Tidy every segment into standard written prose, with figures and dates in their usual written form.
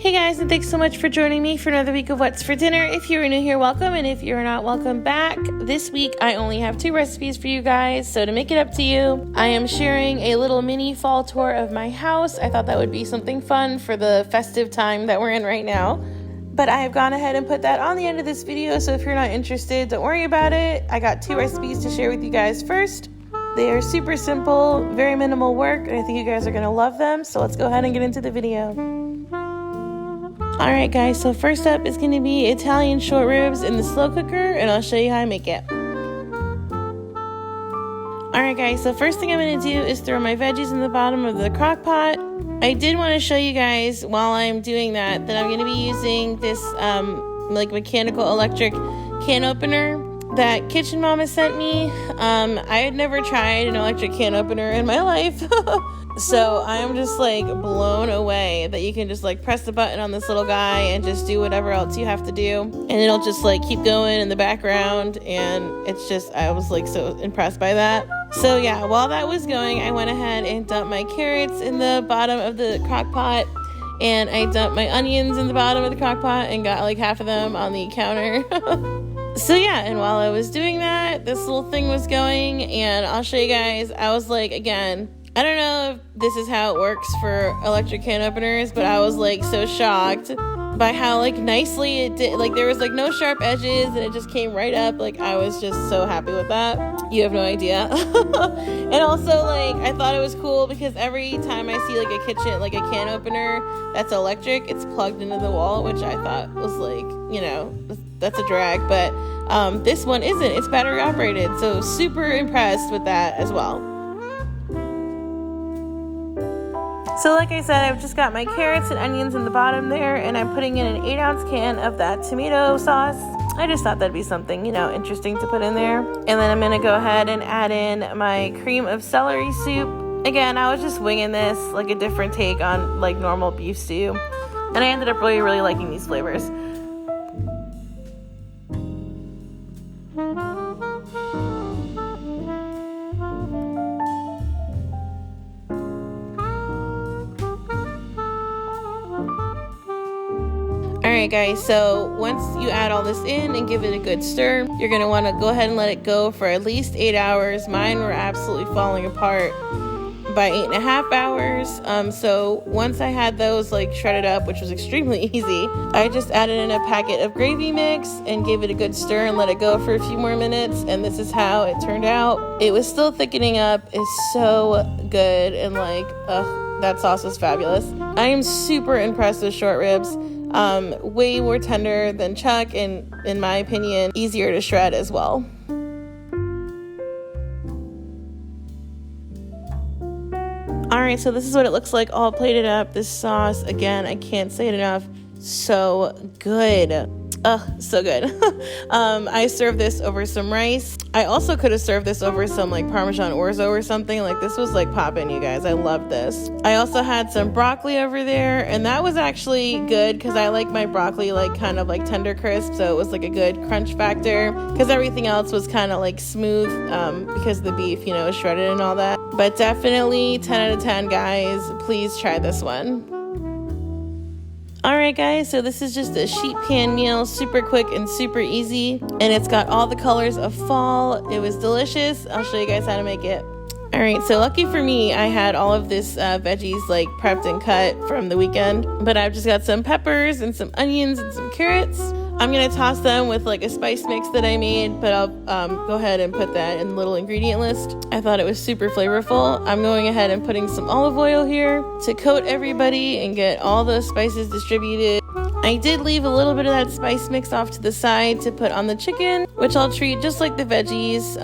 Hey guys, and thanks so much for joining me for another week of What's for Dinner. If you're new here, welcome, and if you're not, welcome back. This week, I only have 2 recipes for you guys, so to make it up to you, I am sharing a little mini fall tour of my house. I thought that would be something fun for the festive time that we're in right now, but I have gone ahead and put that on the end of this video, so if you're not interested, don't worry about it. I got 2 recipes to share with you guys first. They are super simple, very minimal work, and I think you guys are going to love them, so let's go ahead and get into the video. Alright guys, so first up is going to be Italian short ribs in the slow cooker, and I'll show you how I make it. Alright guys, so first thing I'm going to do is throw my veggies in the bottom of the crock pot. I did want to show you guys while I'm doing that I'm going to be using this like mechanical electric can opener that Kitchen Mama sent me. I had never tried an electric can opener in my life. So I'm just like blown away that you can just like press the button on this little guy and just do whatever else you have to do, and it'll just like keep going in the background, and it's just, I was like so impressed by that. So yeah, while that was going, I went ahead and dumped my carrots in the bottom of the crock pot, and I dumped my onions in the bottom of the crock pot and got like half of them on the counter. So yeah, and while I was doing that, this little thing was going, and I'll show you guys. I was like, again, I don't know if this is how it works for electric can openers, but I was like so shocked by how like nicely it did. Like there was like no sharp edges and it just came right up. Like I was just so happy with that. You have no idea. And also like I thought it was cool because every time I see like a kitchen, like a can opener that's electric, it's plugged into the wall, which I thought was like, you know, that's a drag. But this one isn't. It's battery operated. So super impressed with that as well. So like I said, I've just got my carrots and onions in the bottom there, and I'm putting in an 8-ounce can of that tomato sauce. I just thought that'd be something, you know, interesting to put in there. And then I'm gonna go ahead and add in my cream of celery soup. Again, I was just winging this, like a different take on like normal beef stew. And I ended up really liking these flavors. Alright guys, so once you add all this in and give it a good stir, you're going to want to go ahead and let it go for at least 8 hours. Mine were absolutely falling apart by 8.5 hours. So once I had those like shredded up, which was extremely easy, I just added in a packet of gravy mix and gave it a good stir and let it go for a few more minutes, and this is how it turned out. It was still thickening up. It's so good, and like, ugh, that sauce was fabulous. I am super impressed with short ribs. Way more tender than chuck, and in my opinion, easier to shred as well. Alright, so this is what it looks like all plated up. This sauce, again, I can't say it enough, so good. Ugh, so good. I served this over some rice. I also could have served this over some like Parmesan orzo or something. Like this was like poppin', you guys. I love this. I also had some broccoli over there, and that was actually good because I like my broccoli like kind of like tender crisp, so it was like a good crunch factor, because everything else was kind of like smooth because the beef, you know, is shredded and all that. But definitely 10 out of 10, guys. Please try this one. Alright guys, so this is just a sheet pan meal, super quick and super easy, and it's got all the colors of fall. It was delicious. I'll show you guys how to make it. Alright, so lucky for me, I had all of this veggies like prepped and cut from the weekend, but I've just got some peppers and some onions and some carrots. I'm going to toss them with like a spice mix that I made, but I'll go ahead and put that in the little ingredient list. I thought it was super flavorful. I'm going ahead and putting some olive oil here to coat everybody and get all those spices distributed. I did leave a little bit of that spice mix off to the side to put on the chicken, which I'll treat just like the veggies.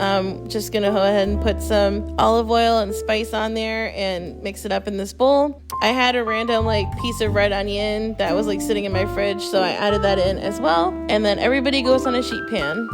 Just gonna go ahead and put some olive oil and spice on there and mix it up in this bowl. I had a random like piece of red onion that was like sitting in my fridge, so I added that in as well. And then everybody goes on a sheet pan.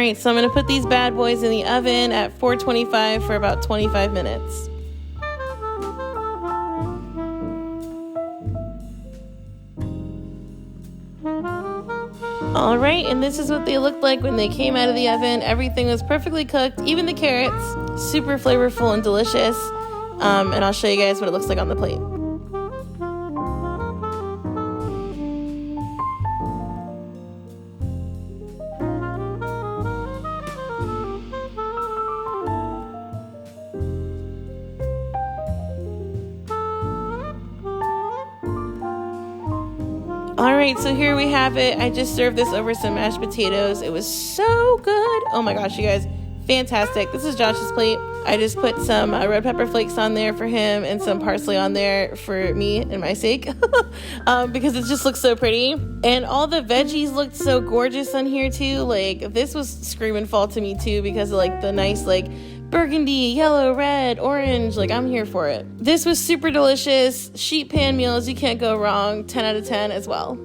right, so I'm gonna put these bad boys in the oven at 425 for about 25 minutes. All right, and this is what they looked like when they came out of the oven. Everything was perfectly cooked, even the carrots, super flavorful and delicious. And I'll show you guys what it looks like on the plate. All right, so here we have it. I just served this over some mashed potatoes. It was so good. Oh my gosh, you guys, fantastic. This is Josh's plate. I just put some red pepper flakes on there for him and some parsley on there for me and my sake because it just looks so pretty. And all the veggies looked so gorgeous on here too. Like this was screaming fall to me too because of like the nice like burgundy, yellow, red, orange, like I'm here for it. This was super delicious. Sheet pan meals, you can't go wrong. 10 out of 10 as well.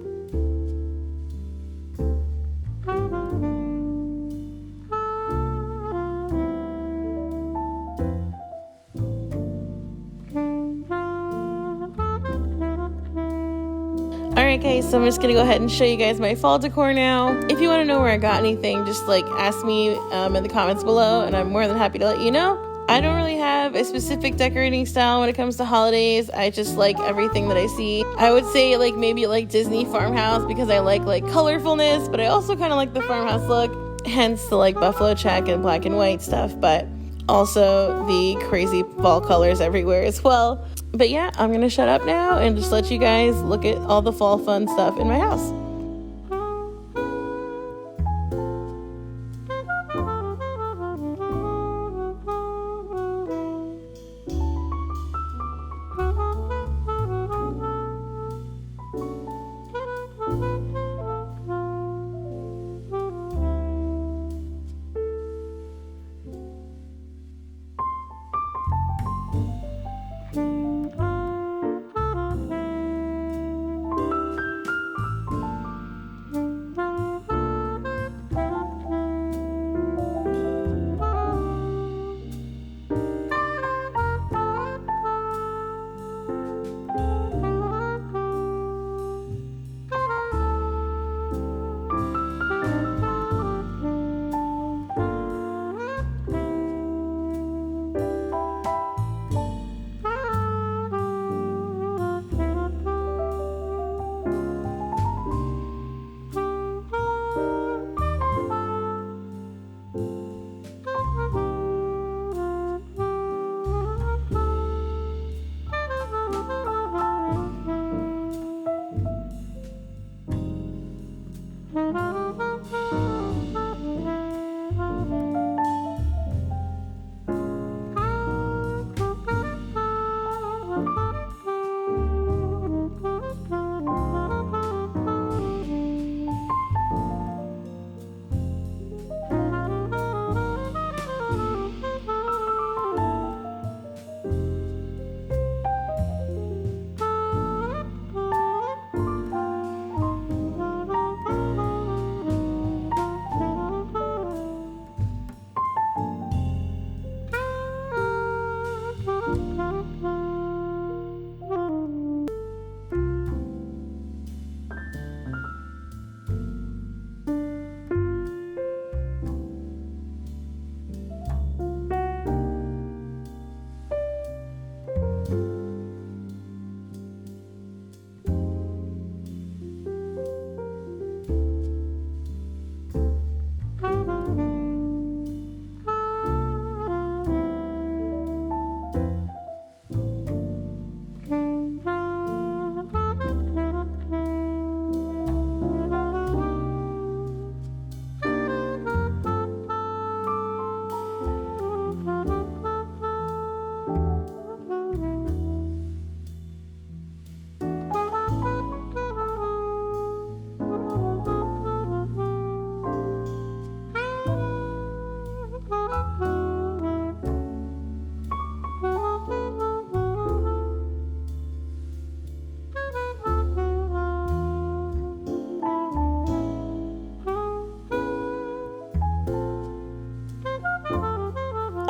Alright guys, so I'm just gonna go ahead and show you guys my fall decor now. If you want to know where I got anything, just like ask me in the comments below and I'm more than happy to let you know. I don't really have a specific decorating style when it comes to holidays. I just like everything that I see. I would say like maybe like Disney farmhouse because I like colorfulness, but I also kind of like the farmhouse look, hence the like buffalo check and black and white stuff, but also the crazy fall colors everywhere as well. But yeah, I'm gonna shut up now and just let you guys look at all the fall fun stuff in my house.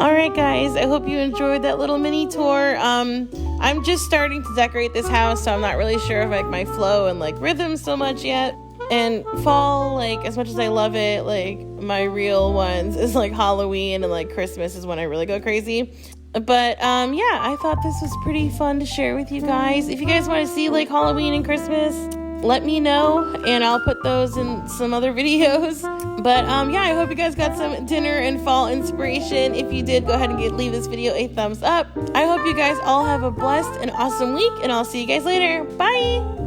All right, guys, I hope you enjoyed that little mini tour. I'm just starting to decorate this house, so I'm not really sure of like my flow and like rhythm so much yet. And fall, like, as much as I love it, like my real ones is like Halloween, and like Christmas is when I really go crazy. But yeah, I thought this was pretty fun to share with you guys. If you guys want to see like Halloween and Christmas, let me know and I'll put those in some other videos. But yeah, I hope you guys got some dinner and fall inspiration. If you did, go ahead and leave this video a thumbs up. I hope you guys all have a blessed and awesome week, and I'll see you guys later. Bye!